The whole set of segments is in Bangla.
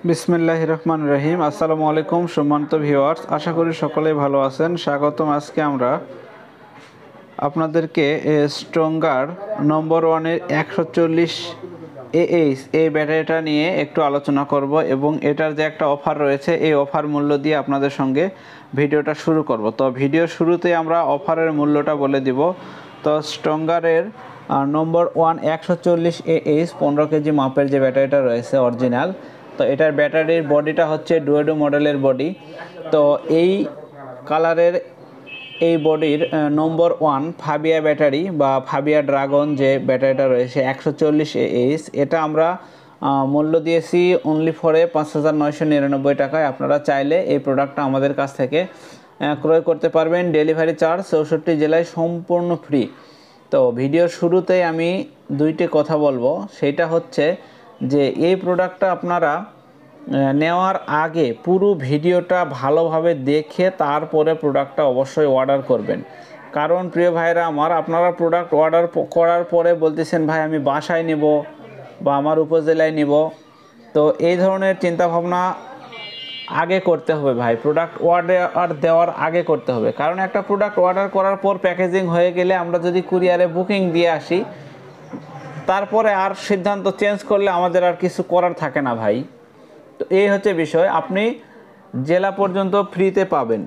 বিসমিল্লাহির রহমানির রহিম। আসসালামু আলাইকুম সম্মানিত ভিউয়ার্স, আশা করি সকলেই ভালো আছেন। স্বাগতম। আজকে আমরা আপনাদেরকে স্ট্রঙ্গার নম্বর ওয়ানের 140 AH এই ব্যাটারিটা নিয়ে একটু আলোচনা করব এবং এটার যে একটা অফার রয়েছে এই অফার মূল্য দিয়ে আপনাদের সঙ্গে ভিডিওটা শুরু করব। তো ভিডিওর শুরুতে আমরা অফারের মূল্যটা বলে দিব। তো স্ট্রঙ্গারের নম্বর ওয়ান 140 AH 15 কেজি মাপের যে ব্যাটারিটা রয়েছে অরিজিনাল, তো এটার ব্যাটারির বডিটা হচ্ছে ডুয়েডো মডেলের বডি। তো এই কালারের এই বডির নম্বর ওয়ান ফাবিয়া ব্যাটারি বা ফাবিয়া ড্রাগন যে ব্যাটারিটা রয়েছে 140 AH, এটা আমরা মূল্য দিয়েছি অনলি ফরে 5,999 টাকায়। আপনারা চাইলে এই প্রোডাক্টটা আমাদের কাছ থেকে ক্রয় করতে পারবেন। ডেলিভারি চার্জ 64 জেলায় সম্পূর্ণ ফ্রি। তো ভিডিওর শুরুতেই আমি দুইটি কথা বলবো, সেইটা হচ্ছে যে এই প্রোডাক্টটা আপনারা নেওয়ার আগে পুরো ভিডিওটা ভালোভাবে দেখে তারপরে প্রোডাক্টটা অবশ্যই অর্ডার করবেন। কারণ প্রিয় ভাইরা আমার, আপনারা প্রোডাক্ট অর্ডার করার পরে বলতেছেন ভাই আমি বাসায় নেব বা আমার উপজেলায় নেব, তো এই ধরনের চিন্তাভাবনা আগে করতে হবে ভাই। প্রোডাক্ট অর্ডার দেওয়ার আগে করতে হবে, কারণ একটা প্রোডাক্ট অর্ডার করার পর প্যাকেজিং হয়ে গেলে আমরা যদি কুরিয়ারে বুকিং দিয়ে আসি, তারপরে আর সিদ্ধান্ত চেঞ্জ করলে আমাদের আর কিছু করার থাকে না ভাই। তো এই হচ্ছে বিষয়। আপনি জেলা পর্যন্ত ফ্রিতে পাবেন,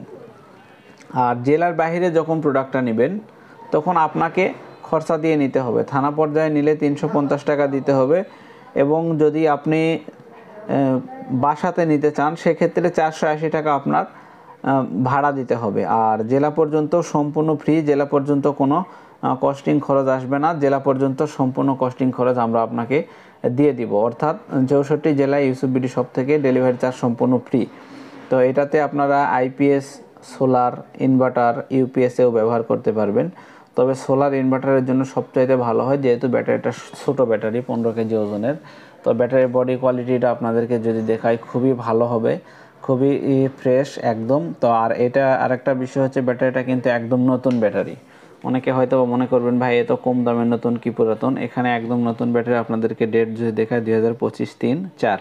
আর জেলার বাইরে যখন প্রোডাক্টটা নেবেন তখন আপনাকে খরচা দিয়ে নিতে হবে। থানা পর্যায়ে নিলে 350 টাকা দিতে হবে, এবং যদি আপনি বাসাতে নিতে চান সেক্ষেত্রে 480 টাকা আপনার ভাড়া দিতে হবে। আর জেলা পর্যন্ত সম্পূর্ণ ফ্রি, জেলা পর্যন্ত কোনো কস্টিং খরচ আসবে না। জেলা পর্যন্ত সম্পূর্ণ কস্টিং খরচ আমরা আপনাকে দিয়ে দিব, অর্থাৎ 64 জেলায় ইউসুফ বিডি শপ থেকে ডেলিভারি চার্জ সম্পূর্ণ ফ্রি। তো এটাতে আপনারা আইপিএস, সোলার, ইনভার্টার, ইউপিএসেও ব্যবহার করতে পারবেন। তবে সোলার ইনভার্টারের জন্য সবচাইতে ভালো হয়, যেহেতু ব্যাটারিটা ছোটো ব্যাটারি 15 কেজি ওজনের। তো ব্যাটারির বডি কোয়ালিটিটা আপনাদেরকে যদি দেখাই খুবই ভালো হবে, খুবই ফ্রেশ একদম। তো আর এটা আরেকটা বিষয় হচ্ছে ব্যাটারিটা কিন্তু একদম নতুন ব্যাটারি। অনেকে হয়তো মনে করবেন ভাই এত কম দামের নতুন কি পুরাতন, এখানে একদম নতুন ব্যাটারি। আপনাদেরকে ডেট যদি দেখায় 2025-3-4,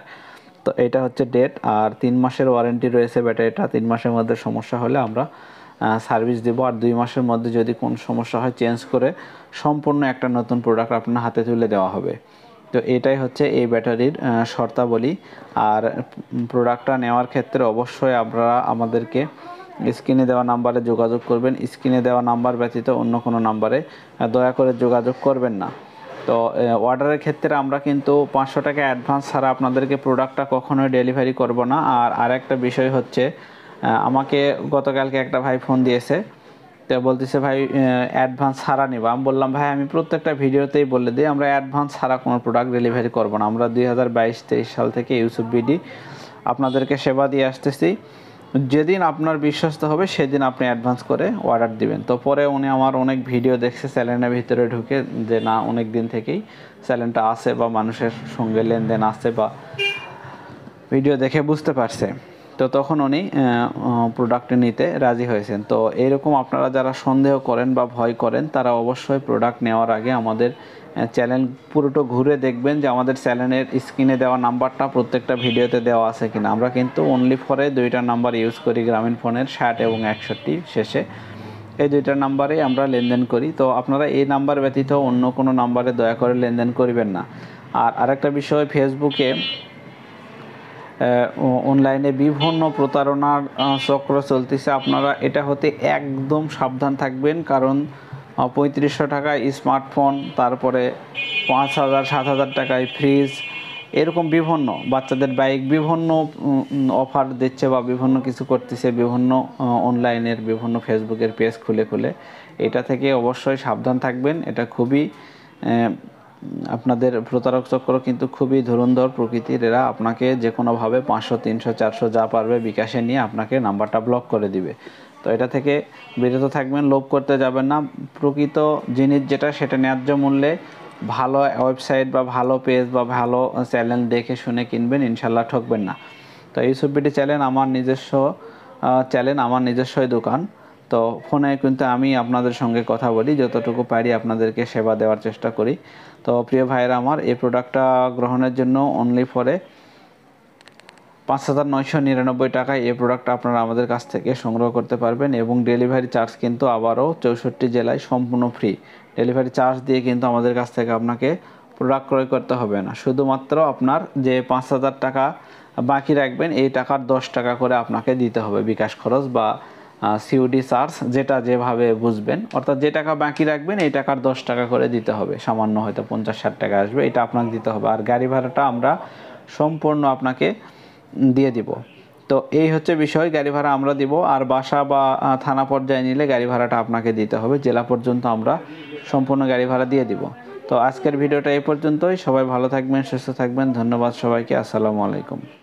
তো এটা হচ্ছে ডেট। আর 3 মাসের ওয়ারেন্টি রয়েছে ব্যাটারিটা। 3 মাসের মধ্যে সমস্যা হলে আমরা সার্ভিস দেবো, আর 2 মাসের মধ্যে যদি কোন সমস্যা হয় চেঞ্জ করে সম্পূর্ণ একটা নতুন প্রোডাক্ট আপনার হাতে তুলে দেওয়া হবে। তো এটাই হচ্ছে এই ব্যাটারির শর্তাবলী। আর প্রোডাক্টটা নেওয়ার ক্ষেত্রে অবশ্যই আপনারা আমাদেরকে স্ক্রিনে দেওয়া নাম্বারে যোগাযোগ করবেন। স্ক্রিনে দেওয়া নাম্বার ব্যতীত অন্য কোনো নাম্বারে দয়া করে যোগাযোগ করবেন না। তো অর্ডারের ক্ষেত্রে আমরা কিন্তু 500 টাকা অ্যাডভান্স ছাড়া আপনাদেরকে প্রোডাক্টটা কখনোই ডেলিভারি করব না। আর আরেকটা বিষয় হচ্ছে, আমাকে গতকালকে একটা ভাই ফোন দিয়েছে, তো বলতেছে ভাই অ্যাডভান্স ছাড়া নিব। আমি বললাম ভাই আমি প্রত্যেকটা ভিডিওতেই বলে দিই আমরা অ্যাডভান্স ছাড়া কোনো প্রোডাক্ট ডেলিভারি করব না। আমরা 2022-23 সাল থেকে ইউসুফ বিডি আপনাদেরকে সেবা দিয়ে আসতেছি। যেদিন আপনার বিশ্বস্ত হবে সেদিন আপনি অ্যাডভান্স করে অর্ডার দিবেন। তো পরে উনি আমার অনেক ভিডিও দেখছে চ্যানেলের ভিতরে ঢুকে, যে না অনেক দিন থেকেই চ্যানেলটা আছে বা মানুষের সঙ্গে লেনদেন আছে বা ভিডিও দেখে বুঝতে পারছে, তো তখন উনি প্রোডাক্ট নিতে রাজি হয়েছেন। তো এইরকম আপনারা যারা সন্দেহ করেন বা ভয় করেন তারা অবশ্যই প্রোডাক্ট নেওয়ার আগে আমাদের চ্যানেল পুরোটা ঘুরে দেখবেন যে আমাদের চ্যানেলের স্ক্রিনে দেওয়া নাম্বারটা প্রত্যেকটা ভিডিওতে দেওয়া আছে কিনা। আমরা কিন্তু অনলি ফরে 2টা নাম্বার ইউজ করি, গ্রামীণ ফোনের 60 এবং 61 শেষে, এই 2টা নাম্বারে আমরা লেনদেন করি। তো আপনারা এই নাম্বার ব্যতীত অন্য কোনো নাম্বারে দয়া করে লেনদেন করবেন না। আর আরেকটা বিষয়, ফেসবুকে অনলাইনে বিভিন্ন প্রতারণার চক্র চলতেছে। আপনারা এটা হতে একদম সাবধান থাকবেন, কারণ 3500 টাকায় স্মার্টফোন, তারপরে 5000-7000 টাকায় ফ্রিজ, এরকম বিভিন্ন বাচ্চাদের বাইক, বিভিন্ন অফার দিচ্ছে বা বিভিন্ন কিছু করতেছে বিভিন্ন অনলাইনের বিভিন্ন ফেসবুকের পেজ খুলে খুলে। এটা থেকে অবশ্যই সাবধান থাকবেন। এটা খুবই আপনাদের প্রতারক চক্র কিন্তু খুবই ধুরন্ধর প্রকৃতির। এরা আপনাকে যে কোনোভাবে 500, 300, 400 যা পারবে বিকাশে নিয়ে আপনাকে নাম্বারটা ব্লক করে দিবে। তো এটা থেকে বিরত থাকবেন, লোভ করতে যাবেন না। প্রকৃত জিনিস যেটা সেটা ন্যায্য মূল্যে ভালো ওয়েবসাইট বা ভালো পেজ বা ভালো চ্যানেল দেখে শুনে কিনবেন, ইনশাল্লাহ ঠকবেন না। তো ইউসুফ বিডি চ্যানেল আমার নিজস্ব চ্যানেল, আমার নিজস্বই দোকান। তো ফোনে কিন্তু আমি আপনাদের সঙ্গে কথা বলি, যতটুকু পারি আপনাদেরকে সেবা দেওয়ার চেষ্টা করি। তো প্রিয় ভাইয়েরা আমার, এই প্রোডাক্টটা গ্রহণের জন্য অনলি ফরে 5,999 টাকায় এই প্রোডাক্ট আপনারা আমাদের কাছ থেকে সংগ্রহ করতে পারবেন এবং ডেলিভারি চার্জ কিন্তু আবারও 64 জেলায় সম্পূর্ণ ফ্রি। ডেলিভারি চার্জ দিয়ে কিন্তু আমাদের কাছ থেকে আপনাকে প্রোডাক্ট ক্রয় করতে হবে না, শুধুমাত্র আপনার যে 5,000 টাকা বাকি রাখবেন এই টাকার 10 টাকা করে আপনাকে দিতে হবে বিকাশ খরচ বা সিওডি চার্জ, যেটা যেভাবে বুঝবেন, অর্থাৎ যে টাকা বাকি রাখবেন এই টাকার 10 টাকা করে দিতে হবে, সামান্য হয়তো 50-60 টাকা আসবে, এটা আপনাকে দিতে হবে। আর গাড়ি ভাড়াটা আমরা সম্পূর্ণ আপনাকে দিয়ে দিব। তো এই হচ্ছে বিষয়, গাড়ি ভাড়া আমরা দিব, আর বাসা বা থানা পর্যায়ে নিলে গাড়ি ভাড়াটা আপনাকে দিতে হবে, জেলা পর্যন্ত আমরা সম্পূর্ণ গাড়ি ভাড়া দিয়ে দিব। তো আজকের ভিডিওটা এই পর্যন্তই, সবাই ভালো থাকবেন, সুস্থ থাকবেন, ধন্যবাদ সবাইকে, আসসালামু আলাইকুম।